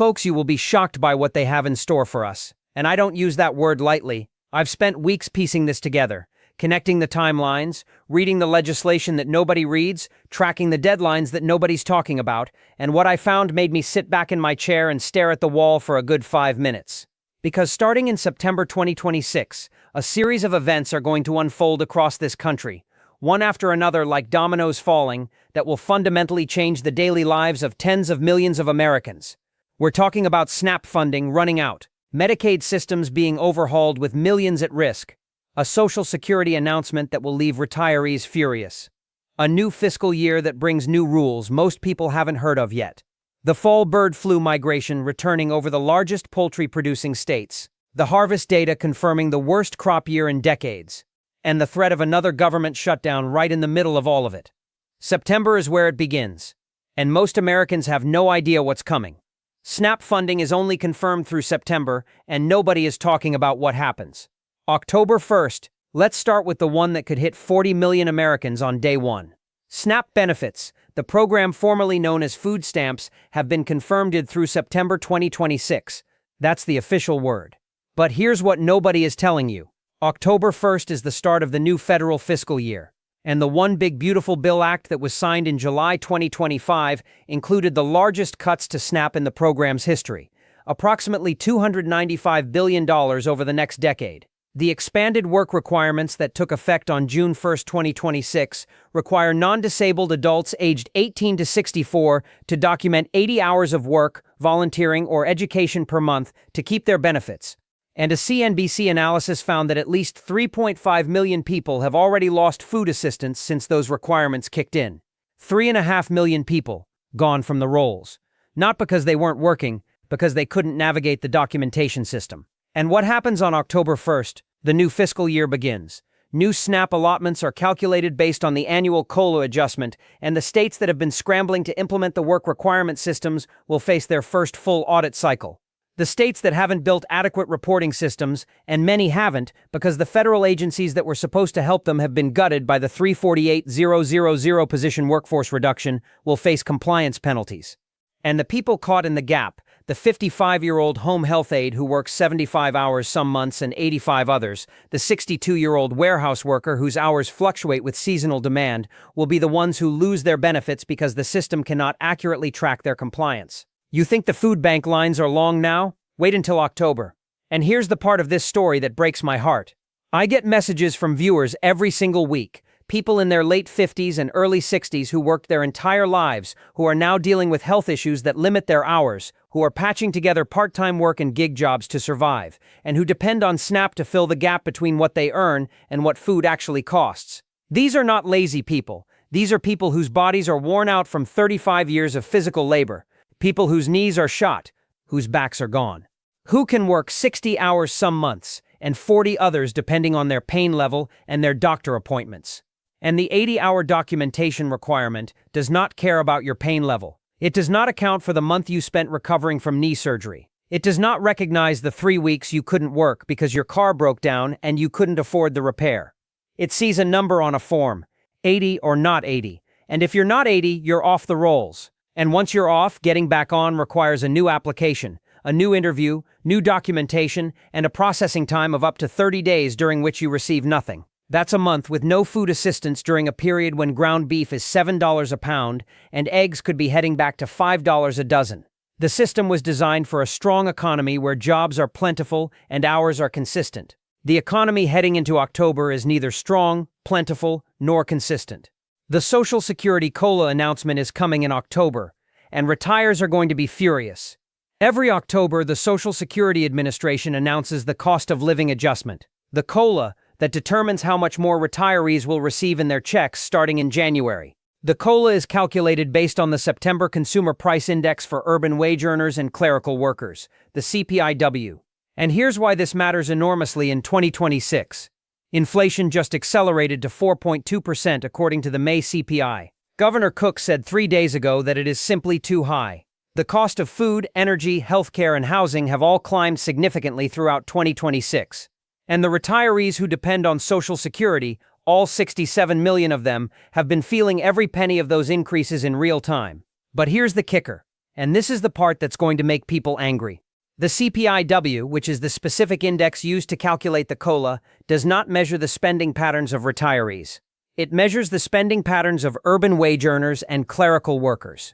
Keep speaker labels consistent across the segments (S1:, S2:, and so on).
S1: Folks, you will be shocked by what they have in store for us. And I don't use that word lightly. I've spent weeks piecing this together, connecting the timelines, reading the legislation that nobody reads, tracking the deadlines that nobody's talking about, and what I found made me sit back in my chair and stare at the wall for a good 5 minutes. Because starting in September 2026, a series of events are going to unfold across this country, one after another like dominoes falling, that will fundamentally change the daily lives of tens of millions of Americans. We're talking about SNAP funding running out, Medicaid systems being overhauled with millions at risk, a Social Security announcement that will leave retirees furious, a new fiscal year that brings new rules most people haven't heard of yet, the fall bird flu migration returning over the largest poultry-producing states, the harvest data confirming the worst crop year in decades, and the threat of another government shutdown right in the middle of all of it. September is where it begins, and most Americans have no idea what's coming. SNAP funding is only confirmed through September, and nobody is talking about what happens. October 1st, let's start with the one that could hit 40 million Americans on day one. SNAP benefits, the program formerly known as food stamps, have been confirmed through September 2026. That's the official word. But here's what nobody is telling you. October 1st is the start of the new federal fiscal year. And the One Big Beautiful Bill Act that was signed in July 2025 included the largest cuts to SNAP in the program's history, approximately $295 billion over the next decade. The expanded work requirements that took effect on June 1, 2026, require non-disabled adults aged 18 to 64 to document 80 hours of work, volunteering, or education per month to keep their benefits. And a CNBC analysis found that at least 3.5 million people have already lost food assistance since those requirements kicked in. 3.5 million people gone from the rolls. Not because they weren't working, because they couldn't navigate the documentation system. And what happens on October 1st? The new fiscal year begins. New SNAP allotments are calculated based on the annual COLA adjustment, and the states that have been scrambling to implement the work requirement systems will face their first full audit cycle. The states that haven't built adequate reporting systems, and many haven't because the federal agencies that were supposed to help them have been gutted by the 348,000 position workforce reduction, will face compliance penalties. And the people caught in the gap, the 55-year-old home health aide who works 75 hours some months and 85 others, the 62-year-old warehouse worker whose hours fluctuate with seasonal demand, will be the ones who lose their benefits because the system cannot accurately track their compliance. You think the food bank lines are long now? Wait until October. And here's the part of this story that breaks my heart. I get messages from viewers every single week, people in their late 50s and early 60s who worked their entire lives, who are now dealing with health issues that limit their hours, who are patching together part-time work and gig jobs to survive, and who depend on SNAP to fill the gap between what they earn and what food actually costs. These are not lazy people. These are people whose bodies are worn out from 35 years of physical labor. People whose knees are shot, whose backs are gone. Who can work 60 hours some months, and 40 others depending on their pain level and their doctor appointments. And the 80-hour documentation requirement does not care about your pain level. It does not account for the month you spent recovering from knee surgery. It does not recognize the 3 weeks you couldn't work because your car broke down and you couldn't afford the repair. It sees a number on a form, 80 or not 80, and if you're not 80, you're off the rolls. And once you're off, getting back on requires a new application, a new interview, new documentation, and a processing time of up to 30 days during which you receive nothing. That's a month with no food assistance during a period when ground beef is $7 a pound and eggs could be heading back to $5 a dozen. The system was designed for a strong economy where jobs are plentiful and hours are consistent. The economy heading into October is neither strong, plentiful, nor consistent. The Social Security COLA announcement is coming in October, and retires are going to be furious. Every October, the Social Security Administration announces the cost of living adjustment, the COLA, that determines how much more retirees will receive in their checks starting in January. The COLA is calculated based on the September Consumer Price Index for urban wage earners and clerical workers, the CPIW. And here's why this matters enormously in 2026. Inflation just accelerated to 4.2% according to the May CPI. Governor Cook said 3 days ago that it is simply too high. The cost of food, energy, healthcare, and housing have all climbed significantly throughout 2026. And the retirees who depend on Social Security, all 67 million of them, have been feeling every penny of those increases in real time. But here's the kicker. And this is the part that's going to make people angry. The CPIW, which is the specific index used to calculate the COLA, does not measure the spending patterns of retirees. It measures the spending patterns of urban wage earners and clerical workers.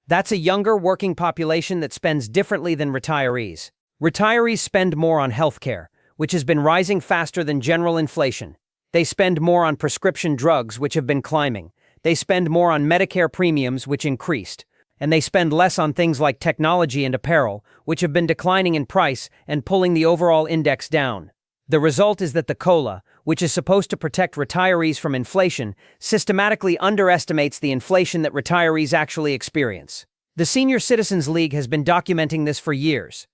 S1: That's a younger working population that spends differently than retirees. Retirees spend more on healthcare, which has been rising faster than general inflation. They spend more on prescription drugs, which have been climbing. They spend more on Medicare premiums, which increased. And they spend less on things like technology and apparel, which have been declining in price and pulling the overall index down. The result is that the COLA, which is supposed to protect retirees from inflation, systematically underestimates the inflation that retirees actually experience. The Senior Citizens League has been documenting this for years.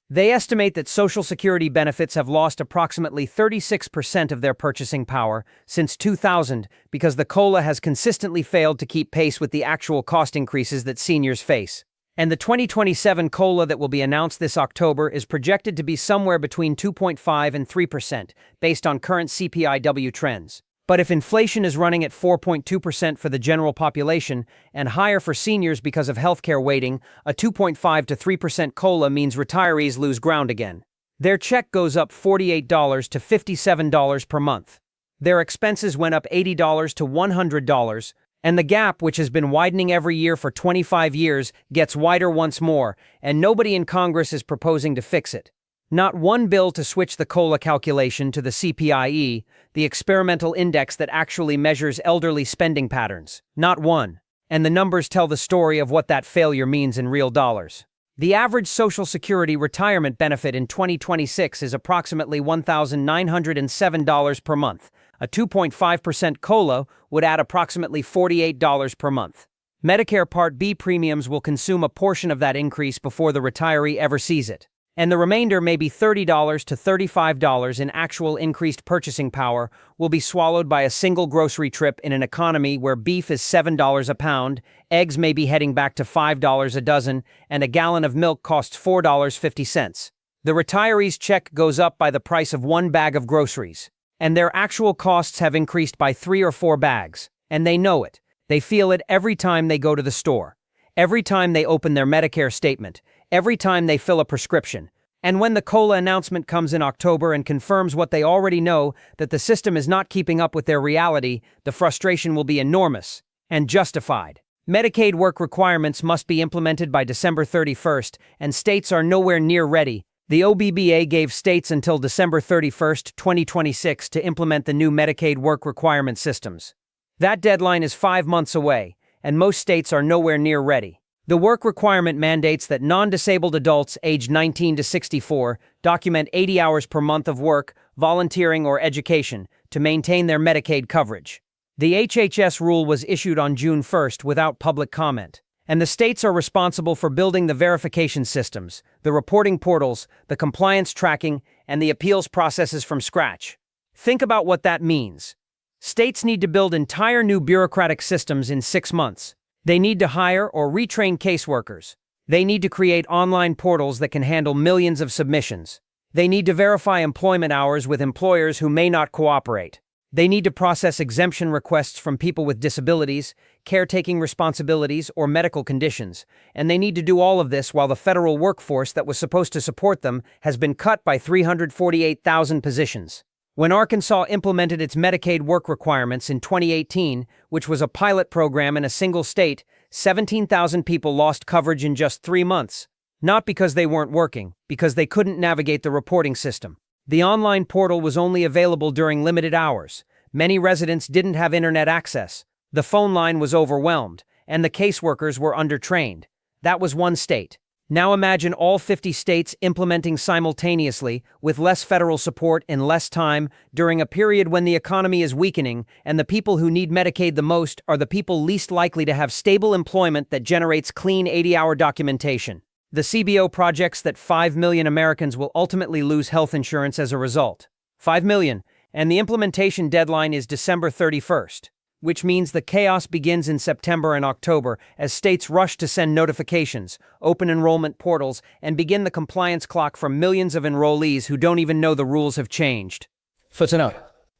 S1: They estimate that Social Security benefits have lost approximately 36% of their purchasing power since 2000 because the COLA has consistently failed to keep pace with the actual cost increases that seniors face. And the 2027 COLA that will be announced this October is projected to be somewhere between 2.5 and 3%, based on current CPIW trends. But if inflation is running at 4.2% for the general population and higher for seniors because of healthcare waiting, a 2.5 to 3% COLA means retirees lose ground again. Their check goes up $48 to $57 per month. Their expenses went up $80 to $100, and the gap, which has been widening every year for 25 years, gets wider once more, and nobody in Congress is proposing to fix it. Not one bill to switch the COLA calculation to the CPIE, the experimental index that actually measures elderly spending patterns. Not one. And the numbers tell the story of what that failure means in real dollars. The average Social Security retirement benefit in 2026 is approximately $1,907 per month. A 2.5% COLA would add approximately $48 per month. Medicare Part B premiums will consume a portion of that increase before the retiree ever sees it. And the remainder, maybe $30 to $35 in actual increased purchasing power, will be swallowed by a single grocery trip in an economy where beef is $7 a pound, eggs may be heading back to $5 a dozen, and a gallon of milk costs $4.50. The retiree's check goes up by the price of one bag of groceries. And their actual costs have increased by 3 or 4 bags. And they know it. They feel it every time they go to the store. Every time they open their Medicare statement. Every time they fill a prescription. And when the COLA announcement comes in October and confirms what they already know, that the system is not keeping up with their reality, the frustration will be enormous. And justified. Medicaid work requirements must be implemented by December 31st, and states are nowhere near ready. The OBBA gave states until December 31, 2026 to implement the new Medicaid work requirement systems. That deadline is 5 months away, and most states are nowhere near ready. The work requirement mandates that non-disabled adults aged 19 to 64 document 80 hours per month of work, volunteering, or education to maintain their Medicaid coverage. The HHS rule was issued on June 1st without public comment. And the states are responsible for building the verification systems, the reporting portals, the compliance tracking, and the appeals processes from scratch. Think about what that means. States need to build entire new bureaucratic systems in 6 months. They need to hire or retrain caseworkers. They need to create online portals that can handle millions of submissions. They need to verify employment hours with employers who may not cooperate. They need to process exemption requests from people with disabilities, caretaking responsibilities, or medical conditions, and they need to do all of this while the federal workforce that was supposed to support them has been cut by 348,000 positions. When Arkansas implemented its Medicaid work requirements in 2018, which was a pilot program in a single state, 17,000 people lost coverage in just 3 months. Not because they weren't working, because they couldn't navigate the reporting system. The online portal was only available during limited hours. Many residents didn't have internet access. The phone line was overwhelmed, and the caseworkers were undertrained. That was one state. Now imagine all 50 states implementing simultaneously, with less federal support in less time, during a period when the economy is weakening, and the people who need Medicaid the most are the people least likely to have stable employment that generates clean 80-hour documentation. The CBO projects that 5 million Americans will ultimately lose health insurance as a result. 5 million, and the implementation deadline is December 31st, which means the chaos begins in September and October as states rush to send notifications, open enrollment portals, and begin the compliance clock for millions of enrollees who don't even know the rules have changed.
S2: Footnote.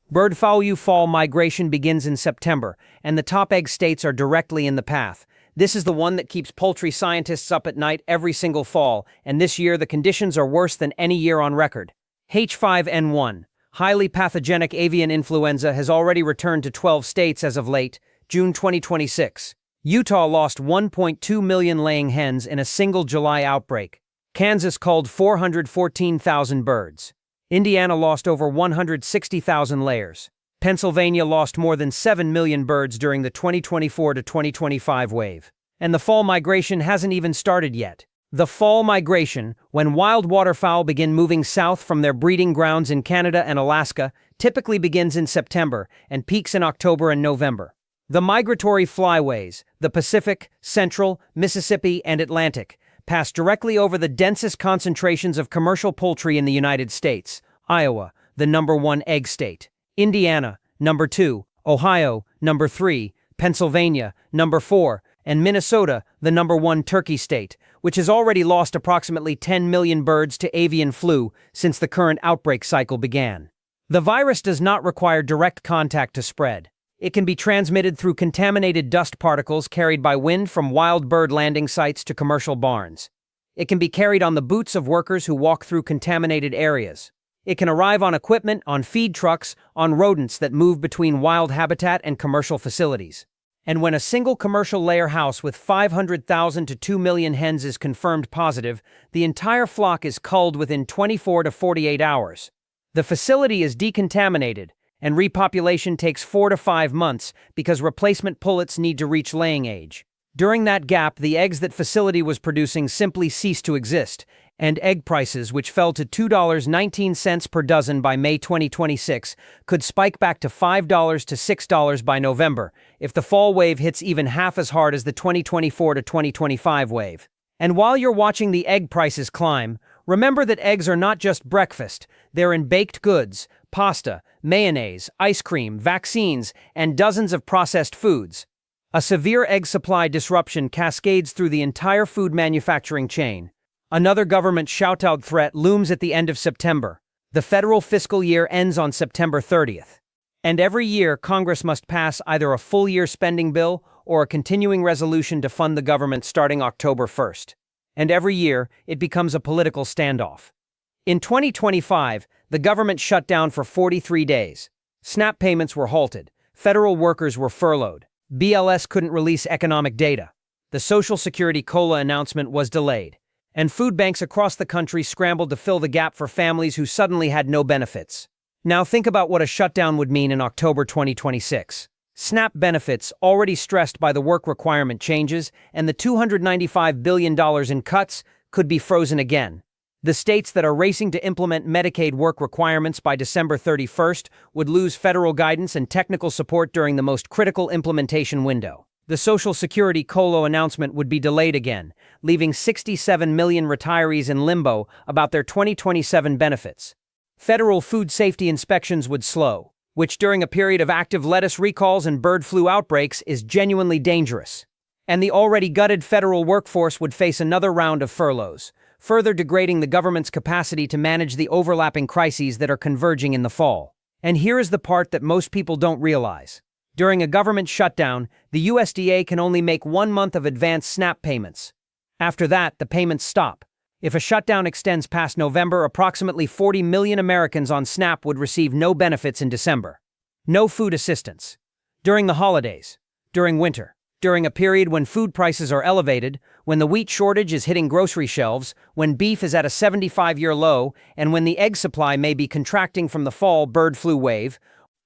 S1: Bird flu fall migration begins in September, and the top egg states are directly in the path. This is the one that keeps poultry scientists up at night every single fall, and this year the conditions are worse than any year on record. H5N1, highly pathogenic avian influenza, has already returned to 12 states as of late, June 2026. Utah lost 1.2 million laying hens in a single July outbreak. Kansas culled 414,000 birds. Indiana lost over 160,000 layers. Pennsylvania lost more than 7 million birds during the 2024 to 2025 wave. And the fall migration hasn't even started yet. The fall migration, when wild waterfowl begin moving south from their breeding grounds in Canada and Alaska, typically begins in September and peaks in October and November. The migratory flyways, the Pacific, Central, Mississippi, and Atlantic, pass directly over the densest concentrations of commercial poultry in the United States: Iowa, the #1 egg state; Indiana, #2, Ohio, #3, Pennsylvania, #4, and Minnesota, the #1 turkey state, which has already lost approximately 10 million birds to avian flu since the current outbreak cycle began. The virus does not require direct contact to spread. It can be transmitted through contaminated dust particles carried by wind from wild bird landing sites to commercial barns. It can be carried on the boots of workers who walk through contaminated areas. It can arrive on equipment, on feed trucks, on rodents that move between wild habitat and commercial facilities. And when a single commercial layer house with 500,000 to 2 million hens is confirmed positive, the entire flock is culled within 24 to 48 hours. The facility is decontaminated, and repopulation takes 4 to 5 months because replacement pullets need to reach laying age. During that gap, the eggs that facility was producing simply cease to exist, and egg prices, which fell to $2.19 per dozen by May 2026, could spike back to $5 to $6 by November if the fall wave hits even half as hard as the 2024 to 2025 wave. And while you're watching the egg prices climb, remember that eggs are not just breakfast. They're in baked goods, pasta, mayonnaise, ice cream, vaccines, and dozens of processed foods. A severe egg supply disruption cascades through the entire food manufacturing chain. Another government shutdown threat looms at the end of September. The federal fiscal year ends on September 30th. And every year, Congress must pass either a full-year spending bill or a continuing resolution to fund the government starting October 1st. And every year, it becomes a political standoff. In 2025, the government shut down for 43 days. SNAP payments were halted. Federal workers were furloughed. BLS couldn't release economic data. The Social Security COLA announcement was delayed. And food banks across the country scrambled to fill the gap for families who suddenly had no benefits. Now think about what a shutdown would mean in October 2026. SNAP benefits, already stressed by the work requirement changes and the $295 billion in cuts, could be frozen again. The states that are racing to implement Medicaid work requirements by December 31st would lose federal guidance and technical support during the most critical implementation window. The Social Security COLA announcement would be delayed again, leaving 67 million retirees in limbo about their 2027 benefits. Federal food safety inspections would slow, which during a period of active lettuce recalls and bird flu outbreaks is genuinely dangerous. And the already gutted federal workforce would face another round of furloughs, further degrading the government's capacity to manage the overlapping crises that are converging in the fall. And here is the part that most people don't realize. During a government shutdown, the USDA can only make 1 month of advance SNAP payments. After that, the payments stop. If a shutdown extends past November, approximately 40 million Americans on SNAP would receive no benefits in December. No food assistance. During the holidays. During winter. During a period when food prices are elevated, when the wheat shortage is hitting grocery shelves, when beef is at a 75-year low, and when the egg supply may be contracting from the fall bird flu wave,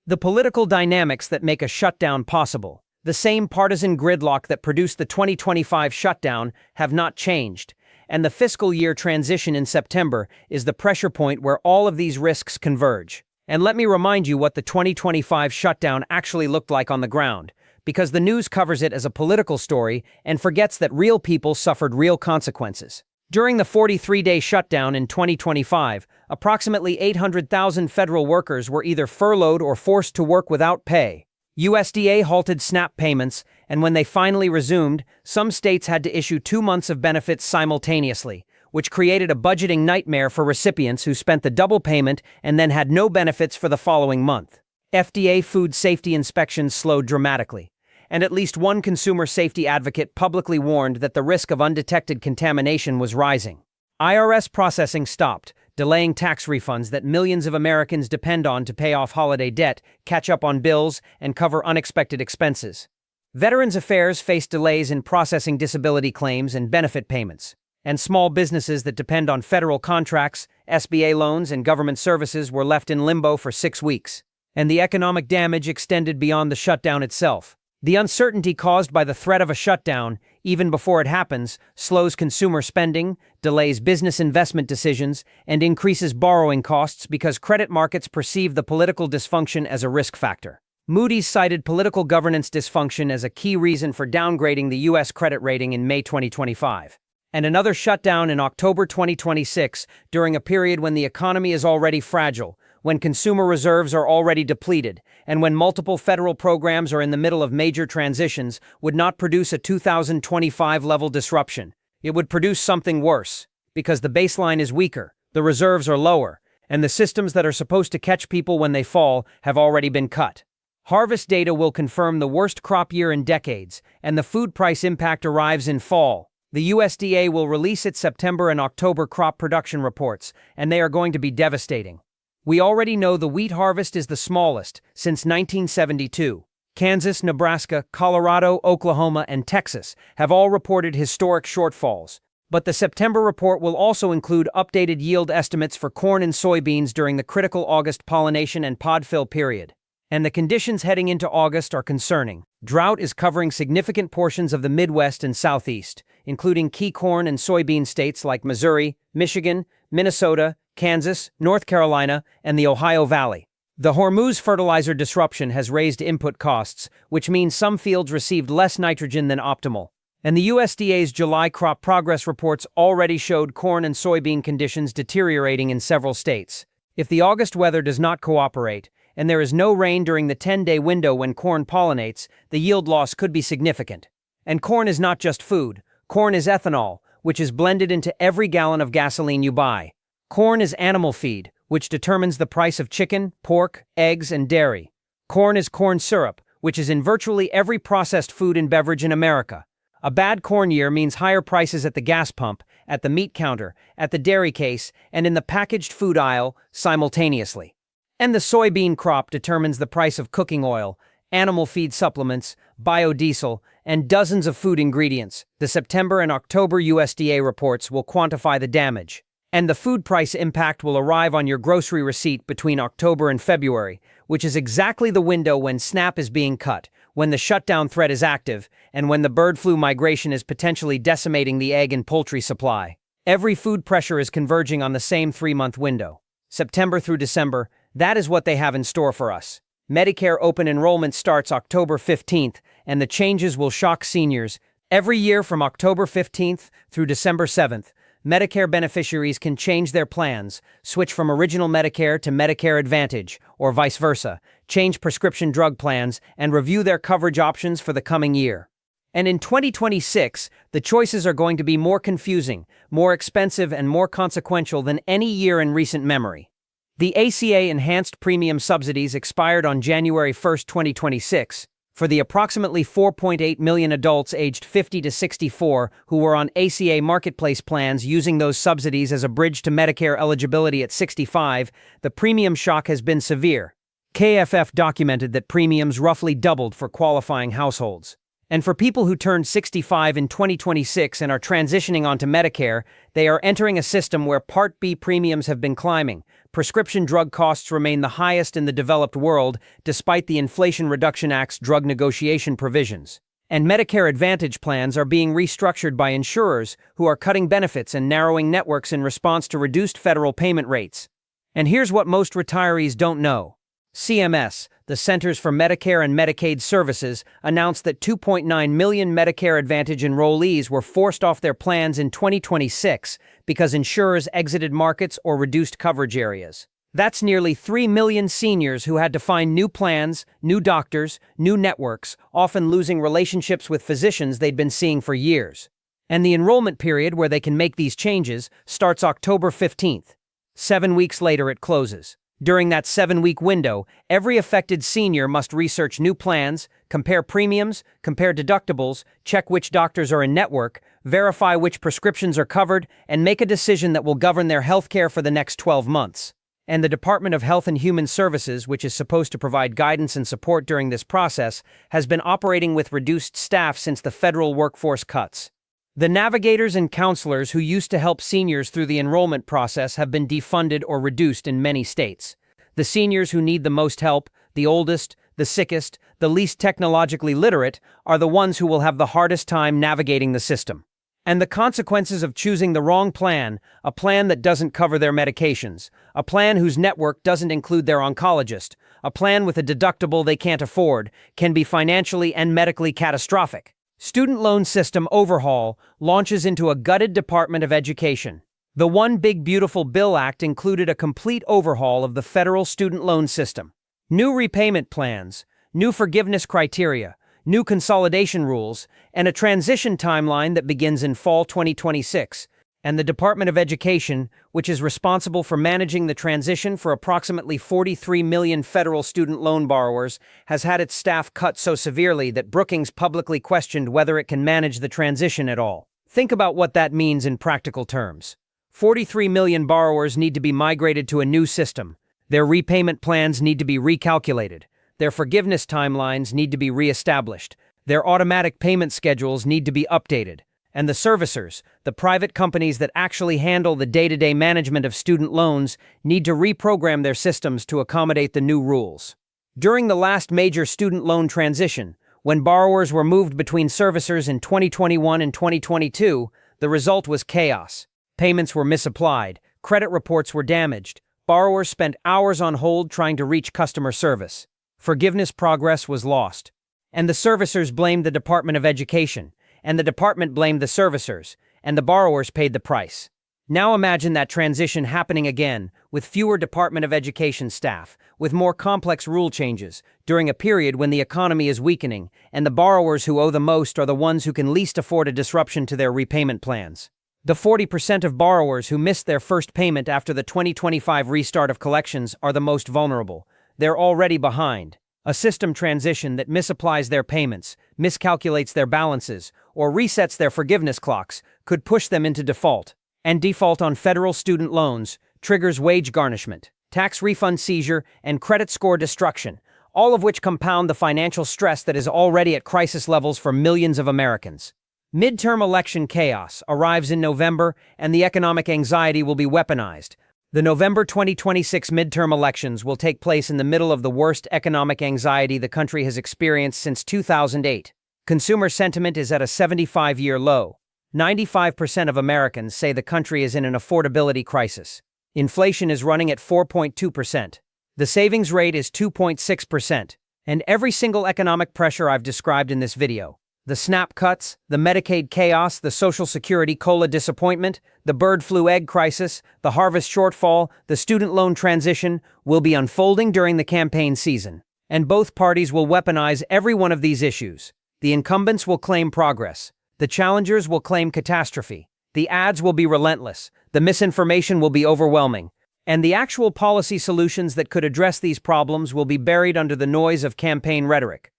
S1: the political dynamics that make a shutdown possible, the same partisan gridlock that produced the 2025 shutdown, have not changed, and the fiscal year transition in September is the pressure point where all of these risks converge. And let me remind you what the 2025 shutdown actually looked like on the ground, because the news covers it as a political story and forgets that real people suffered real consequences. During the 43-day shutdown in 2025, approximately 800,000 federal workers were either furloughed or forced to work without pay. USDA halted SNAP payments, and when they finally resumed, some states had to issue 2 months of benefits simultaneously, which created a budgeting nightmare for recipients who spent the double payment and then had no benefits for the following month. FDA food safety inspections slowed dramatically, and at least one consumer safety advocate publicly warned that the risk of undetected contamination was rising. IRS processing stopped, delaying tax refunds that millions of Americans depend on to pay off holiday debt, catch up on bills, and cover unexpected expenses. Veterans Affairs faced delays in processing disability claims and benefit payments, and small businesses that depend on federal contracts, SBA loans, and government services were left in limbo for 6 weeks. And the economic damage extended beyond the shutdown itself. The uncertainty caused by the threat of a shutdown, even before it happens, slows consumer spending, delays business investment decisions, and increases borrowing costs because credit markets perceive the political dysfunction as a risk factor. Moody's cited political governance dysfunction as a key reason for downgrading the U.S. credit rating in May 2025. And another shutdown in October 2026, during a period when the economy is already fragile, when consumer reserves are already depleted, and when multiple federal programs are in the middle of major transitions, would not produce a 2025-level disruption. It would produce something worse, because the baseline is weaker, the reserves are lower, and the systems that are supposed to catch people when they fall have already been cut. Harvest data will confirm the worst crop year in decades, and the food price impact arrives in fall. The USDA will release its September and October crop production reports, and they are going to be devastating. We already know the wheat harvest is the smallest since 1972. Kansas, Nebraska, Colorado, Oklahoma, and Texas have all reported historic shortfalls. But the September report will also include updated yield estimates for corn and soybeans during the critical August pollination and pod fill period. And the conditions heading into August are concerning. Drought is covering significant portions of the Midwest and Southeast, including key corn and soybean states like Missouri, Michigan, Minnesota, Kansas, North Carolina, and the Ohio Valley. The Hormuz fertilizer disruption has raised input costs, which means some fields received less nitrogen than optimal. And the USDA's July crop progress reports already showed corn and soybean conditions deteriorating in several states. If the August weather does not cooperate, and there is no rain during the 10-day window when corn pollinates, the yield loss could be significant. And corn is not just food. Corn is ethanol, which is blended into every gallon of gasoline you buy. Corn is animal feed, which determines the price of chicken, pork, eggs, and dairy. Corn is corn syrup, which is in virtually every processed food and beverage in America. A bad corn year means higher prices at the gas pump, at the meat counter, at the dairy case, and in the packaged food aisle simultaneously. And the soybean crop determines the price of cooking oil, animal feed supplements, biodiesel, and dozens of food ingredients. The September and October USDA reports will quantify the damage. And the food price impact will arrive on your grocery receipt between October and February, which is exactly the window when SNAP is being cut, when the shutdown threat is active, and when the bird flu migration is potentially decimating the egg and poultry supply. Every food pressure is converging on the same 3-month window. September through December, that is what they have in store for us. Medicare open enrollment starts October 15th, and the changes will shock seniors. Every year from October 15th through December 7th, Medicare beneficiaries can change their plans, switch from original Medicare to Medicare Advantage, or vice versa, change prescription drug plans, and review their coverage options for the coming year. And in 2026, the choices are going to be more confusing, more expensive, and more consequential than any year in recent memory. The ACA enhanced premium subsidies expired on January 1, 2026, for the approximately 4.8 million adults aged 50 to 64 who were on ACA marketplace plans using those subsidies as a bridge to Medicare eligibility at 65, the premium shock has been severe. KFF documented that premiums roughly doubled for qualifying households. And for people who turned 65 in 2026 and are transitioning onto Medicare, they are entering a system where Part B premiums have been climbing. Prescription drug costs remain the highest in the developed world, despite the Inflation Reduction Act's drug negotiation provisions. And Medicare Advantage plans are being restructured by insurers who are cutting benefits and narrowing networks in response to reduced federal payment rates. And here's what most retirees don't know. CMS, the Centers for Medicare and Medicaid Services, announced that 2.9 million Medicare Advantage enrollees were forced off their plans in 2026 because insurers exited markets or reduced coverage areas. That's nearly 3 million seniors who had to find new plans, new doctors, new networks, often losing relationships with physicians they'd been seeing for years. And the enrollment period where they can make these changes starts October 15th. 7 weeks later it closes. During that 7-week window, every affected senior must research new plans, compare premiums, compare deductibles, check which doctors are in network, verify which prescriptions are covered, and make a decision that will govern their health care for the next 12 months. And the Department of Health and Human Services, which is supposed to provide guidance and support during this process, has been operating with reduced staff since the federal workforce cuts. The navigators and counselors who used to help seniors through the enrollment process have been defunded or reduced in many states. The seniors who need the most help, the oldest, the sickest, the least technologically literate, are the ones who will have the hardest time navigating the system. And the consequences of choosing the wrong plan, a plan that doesn't cover their medications, a plan whose network doesn't include their oncologist, a plan with a deductible they can't afford, can be financially and medically catastrophic. Student loan system overhaul launches into a gutted Department of Education. The One Big Beautiful Bill Act included a complete overhaul of the federal student loan system. New repayment plans, new forgiveness criteria, new consolidation rules, and a transition timeline that begins in fall 2026. And the Department of Education, which is responsible for managing the transition for approximately 43 million federal student loan borrowers, has had its staff cut so severely that Brookings publicly questioned whether it can manage the transition at all. Think about what that means in practical terms. 43 million borrowers need to be migrated to a new system. Their repayment plans need to be recalculated. Their forgiveness timelines need to be reestablished. Their automatic payment schedules need to be updated. And the servicers, the private companies that actually handle the day-to-day management of student loans, need to reprogram their systems to accommodate the new rules. During the last major student loan transition, when borrowers were moved between servicers in 2021 and 2022, the result was chaos. Payments were misapplied, credit reports were damaged, borrowers spent hours on hold trying to reach customer service. Forgiveness progress was lost. And the servicers blamed the Department of Education, and the department blamed the servicers, and the borrowers paid the price. Now imagine that transition happening again, with fewer Department of Education staff, with more complex rule changes, during a period when the economy is weakening, and the borrowers who owe the most are the ones who can least afford a disruption to their repayment plans. The 40% of borrowers who missed their first payment after the 2025 restart of collections are the most vulnerable. They're already behind. A system transition that misapplies their payments, miscalculates their balances, or resets their forgiveness clocks could push them into default. And default on federal student loans triggers wage garnishment, tax refund seizure, and credit score destruction, all of which compound the financial stress that is already at crisis levels for millions of Americans. Midterm election chaos arrives in November, and the economic anxiety will be weaponized. The November 2026 midterm elections will take place in the middle of the worst economic anxiety the country has experienced since 2008. Consumer sentiment is at a 75-year low. 95% of Americans say the country is in an affordability crisis. Inflation is running at 4.2%. The savings rate is 2.6%. And every single economic pressure I've described in this video, the SNAP cuts, the Medicaid chaos, the Social Security COLA disappointment, the bird flu egg crisis, the harvest shortfall, the student loan transition, will be unfolding during the campaign season. And both parties will weaponize every one of these issues. The incumbents will claim progress. The challengers will claim catastrophe. The ads will be relentless. The misinformation will be overwhelming. And the actual policy solutions that could address these problems will be buried under the noise of campaign rhetoric.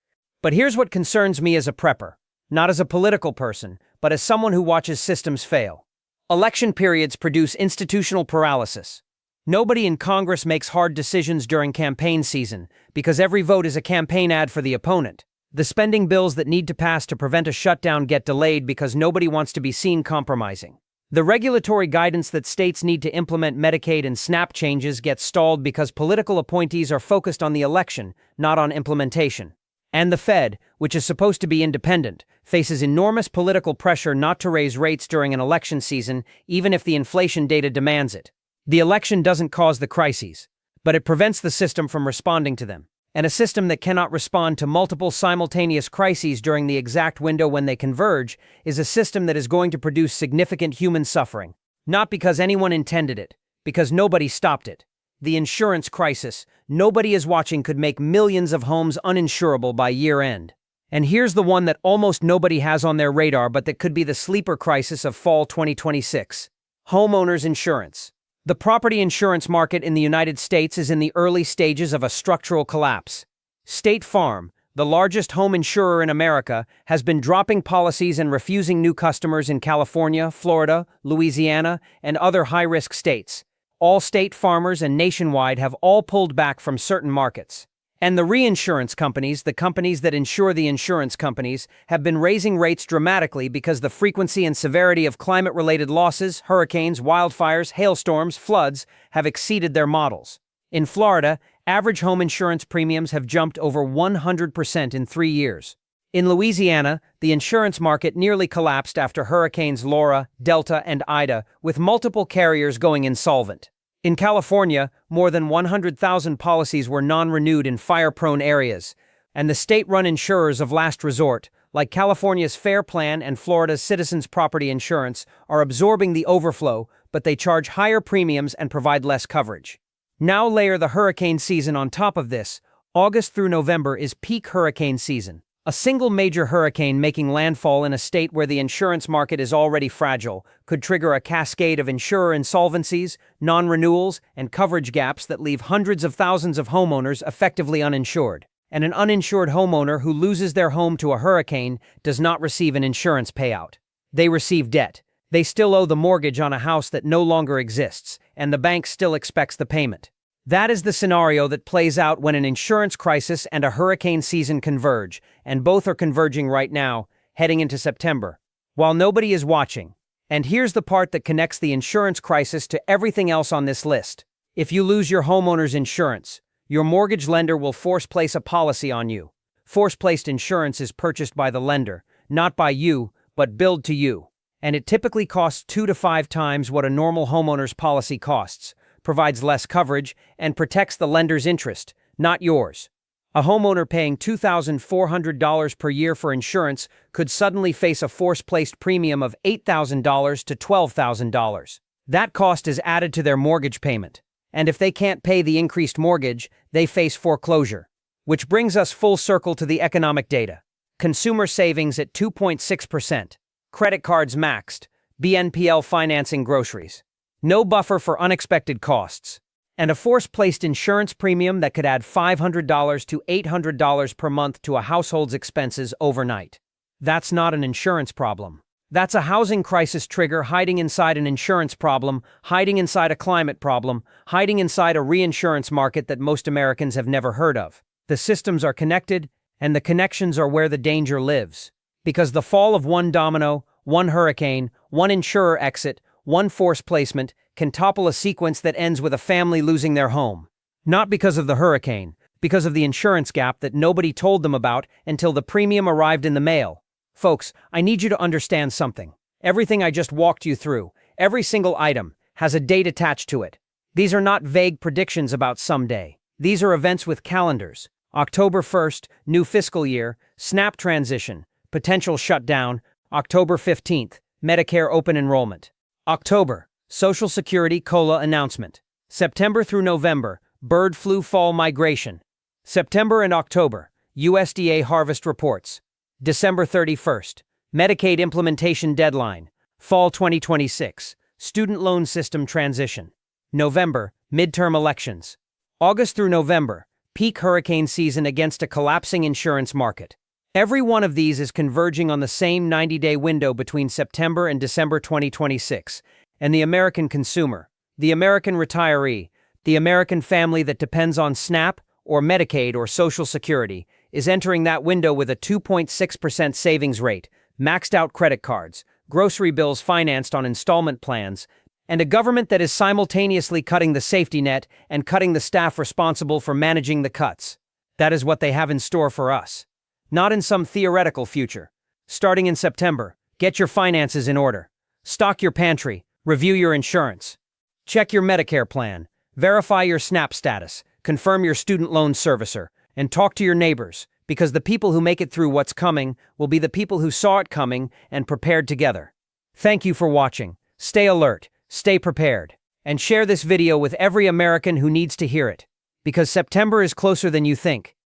S1: But here's what concerns me as a prepper. Not as a political person, but as someone who watches systems fail. Election periods produce institutional paralysis. Nobody in Congress makes hard decisions during campaign season because every vote is a campaign ad for the opponent. The spending bills that need to pass to prevent a shutdown get delayed because nobody wants to be seen compromising. The regulatory guidance that states need to implement Medicaid and SNAP changes gets stalled because political appointees are focused on the election, not on implementation. And the Fed, which is supposed to be independent, faces enormous political pressure not to raise rates during an election season, even if the inflation data demands it. The election doesn't cause the crises, but it prevents the system from responding to them. And a system that cannot respond to multiple simultaneous crises during the exact window when they converge is a system that is going to produce significant human suffering. Not because anyone intended it, because nobody stopped it. The insurance crisis, nobody is watching, could make millions of homes uninsurable by year end. And here's the one that almost nobody has on their radar, but that could be the sleeper crisis of fall 2026. Homeowners insurance. The property insurance market in the United States is in the early stages of a structural collapse. State Farm, the largest home insurer in America, has been dropping policies and refusing new customers in California, Florida, Louisiana, and other high-risk states. All-state farmers and Nationwide have all pulled back from certain markets. And the reinsurance companies, the companies that insure the insurance companies, have been raising rates dramatically because the frequency and severity of climate-related losses, hurricanes, wildfires, hailstorms, floods, have exceeded their models. In Florida, average home insurance premiums have jumped over 100% in 3 years. In Louisiana, the insurance market nearly collapsed after hurricanes Laura, Delta, and Ida, with multiple carriers going insolvent. In California, more than 100,000 policies were non-renewed in fire-prone areas, and the state-run insurers of last resort, like California's Fair Plan and Florida's Citizens Property Insurance, are absorbing the overflow, but they charge higher premiums and provide less coverage. Now layer the hurricane season on top of this. August through November is peak hurricane season. A single major hurricane making landfall in a state where the insurance market is already fragile could trigger a cascade of insurer insolvencies, non-renewals, and coverage gaps that leave hundreds of thousands of homeowners effectively uninsured. And an uninsured homeowner who loses their home to a hurricane does not receive an insurance payout. They receive debt. They still owe the mortgage on a house that no longer exists, and the bank still expects the payment. That is the scenario that plays out when an insurance crisis and a hurricane season converge, and both are converging right now, heading into September, while nobody is watching. And here's the part that connects the insurance crisis to everything else on this list. If you lose your homeowner's insurance, your mortgage lender will force-place a policy on you. Force-placed insurance is purchased by the lender, not by you, but billed to you. And it typically costs 2 to 5 times what a normal homeowner's policy costs, provides less coverage, and protects the lender's interest, not yours. A homeowner paying $2,400 per year for insurance could suddenly face a force-placed premium of $8,000 to $12,000. That cost is added to their mortgage payment, and if they can't pay the increased mortgage, they face foreclosure. Which brings us full circle to the economic data. Consumer savings at 2.6%. Credit cards maxed. BNPL financing groceries. No buffer for unexpected costs. And a force-placed insurance premium that could add $500 to $800 per month to a household's expenses overnight. That's not an insurance problem. That's a housing crisis trigger hiding inside an insurance problem, hiding inside a climate problem, hiding inside a reinsurance market that most Americans have never heard of. The systems are connected, and the connections are where the danger lives. Because the fall of one domino, one hurricane, one insurer exit, one force placement can topple a sequence that ends with a family losing their home. Not because of the hurricane, because of the insurance gap that nobody told them about until the premium arrived in the mail. Folks, I need you to understand something. Everything I just walked you through, every single item, has a date attached to it. These are not vague predictions about someday. These are events with calendars. October 1st, new fiscal year, SNAP transition, potential shutdown, October 15th, Medicare open enrollment. October, Social Security COLA announcement. September through November, bird flu fall migration. September and October, USDA harvest reports. December 31st, Medicaid implementation deadline. Fall 2026, student loan system transition. November, midterm elections. August through November, peak hurricane season against a collapsing insurance market. Every one of these is converging on the same 90-day window between September and December 2026, and the American consumer, the American retiree, the American family that depends on SNAP or Medicaid or Social Security, is entering that window with a 2.6% savings rate, maxed-out credit cards, grocery bills financed on installment plans, and a government that is simultaneously cutting the safety net and cutting the staff responsible for managing the cuts. That is what they have in store for us. Not in some theoretical future. Starting in September, get your finances in order. Stock your pantry. Review your insurance. Check your Medicare plan. Verify your SNAP status. Confirm your student loan servicer. And talk to your neighbors, because the people who make it through what's coming will be the people who saw it coming and prepared together. Thank you for watching. Stay alert, stay prepared, and share this video with every American who needs to hear it. Because September is closer than you think.